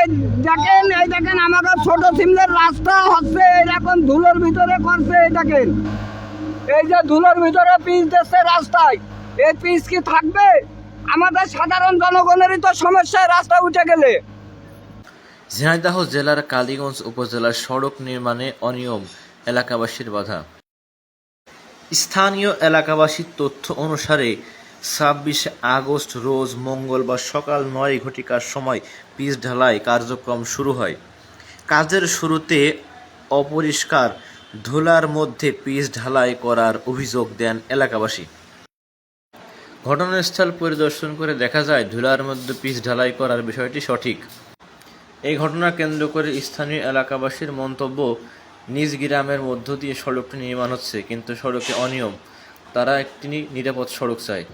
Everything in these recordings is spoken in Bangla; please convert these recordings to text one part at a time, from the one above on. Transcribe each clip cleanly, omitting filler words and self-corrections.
এই দেখেন আমাদের ছোট সিমলের রাস্তা হচ্ছে এরকম ধুলোর ভিতরে করছে। এই দেখেন এই যে ধুলোর ভিতরে পিচ দিচ্ছে রাস্তায়, এই পিচ কি থাকবে? আমাদের সাধারণ জনগণেরই তো সমস্যায় রাস্তা উঠে গেলে। ঝিনাইদহ জেলার কালীগঞ্জ উপজেলার সড়ক নির্মাণে অনিয়ম, এলাকাবাসীর বাধা। স্থানীয় এলাকাবাসীর তথ্য অনুসারে ২৬ আগস্ট রোজ মঙ্গলবার সকাল ৯ ঘটিকার সময় পিচ ঢালাই কার্যক্রম শুরু হয়। কাজের শুরুতে অপরিষ্কার ধুলার মধ্যে পিচ ঢালাই করার অভিযোগ দেন এলাকাবাসী। ঘটনাস্থল পরিদর্শন করে দেখা যায় ধুলার মধ্যে পিচ ঢালাই করার বিষয়টি সঠিক। এই ঘটনা কেন্দ্র করে স্থানীয় এলাকাবাসীর মন্তব্য, নিজ গ্রামের মধ্য দিয়ে সড়কটি নির্মাণ হচ্ছে, কিন্তু সড়কে অনিয়ম। তারা একটি নিরাপদ সড়ক চায়।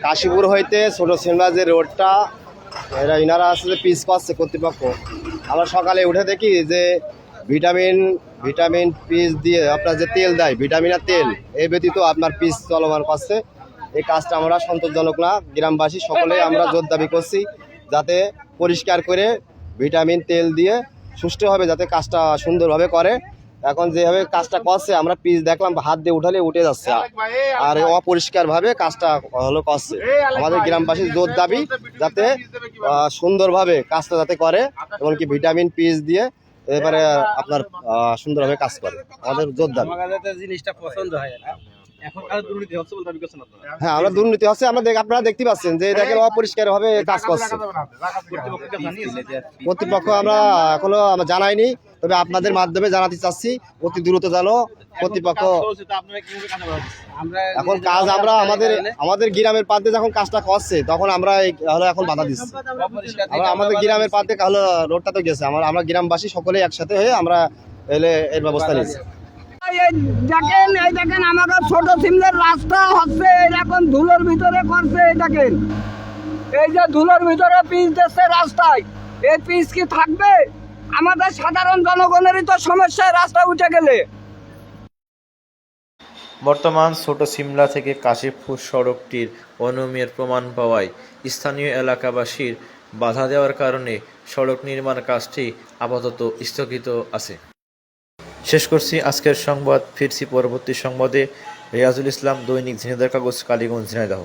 কাশীপুর হইতে ছোট সিমলা যে রোডটা, ইনারা আসলে পিচ করছে কর্তৃপক্ষ। আমরা সকালে উঠে দেখি যে ভিটামিন পিচ দিয়ে আপনার যে তেল দেয়, ভিটামিন আর তেল, এই ব্যতীত আপনার পিচ চলমান করছে। এই কাজটা আমরা সন্তোষজনক না। গ্রামবাসী সকলে আমরা জোর দাবি করছি যাতে পরিষ্কার করে ভিটামিন তেল দিয়ে সুষ্ঠুভাবে যাতে কাজটা সুন্দরভাবে করে। এখন যেভাবে কাজটা করছে আমরা পিচ দেখলাম হাত দিয়ে উঠালে উঠে যাচ্ছে, আর অপরিষ্কারভাবে কাজটা করছে। আমাদের গ্রামবাসীর জোর দাবি যাতে সুন্দরভাবে কাজটা যাতে করে, এমনকি ভিটামিন পিচ দিয়ে এবারে আপনার সুন্দরভাবে কাজ করে, আমাদের জোর দাবি। জিনিসটা পছন্দ হয় না। হ্যাঁ, আমরা দুর্নীতি হচ্ছে, আপনারা দেখতে পাচ্ছেন যে দেখেন অপরিষ্কার ভাবে কাজ করছে কর্তৃপক্ষ। আমরা এখনো জানাইনি, তবে আপনাদের মাধ্যমে জানাতে চাচ্ছি অতি দ্রুত জানো কর্তৃপক্ষ। এখন কাজ আমরা আমাদের গ্রামের পাশে যখন কাজটা করছে তখন আমরা এখন বাধা দিচ্ছি। আমাদের গ্রামের পাশে রোডটা তো গেছে, আমরা গ্রামবাসী সকলে একসাথে হয়ে আমরা এর ব্যবস্থা নিয়েছি। এই দেখেন আমাদের ছোট সিমলের রাস্তা হচ্ছে এরকম ধুলোর ভিতরে করছে। এই দেখেন এই যে ধুলোর ভিতরে পিচ দিচ্ছে রাস্তায়, এই পিচ কি থাকবে? আমাদের সাধারণ জনগণেরই তো সমস্যায় রাস্তা উঠে গেলে। বর্তমান ছোট সিমলা থেকে কাশীপুর সড়কটির অনিয়মের প্রমাণ পাওয়ায় স্থানীয় এলাকাবাসীর বাধা দেওয়ার কারণে সড়ক নির্মাণ কাজটি আপাতত স্থগিত আছে। শেষ করছি আজকের সংবাদ। ফিরছি পরবর্তী সংবাদে। রিয়াজুল ইসলাম, দৈনিক ঝিনাইদহ কাগজ, কালীগঞ্জ, ঝিনাইদহ।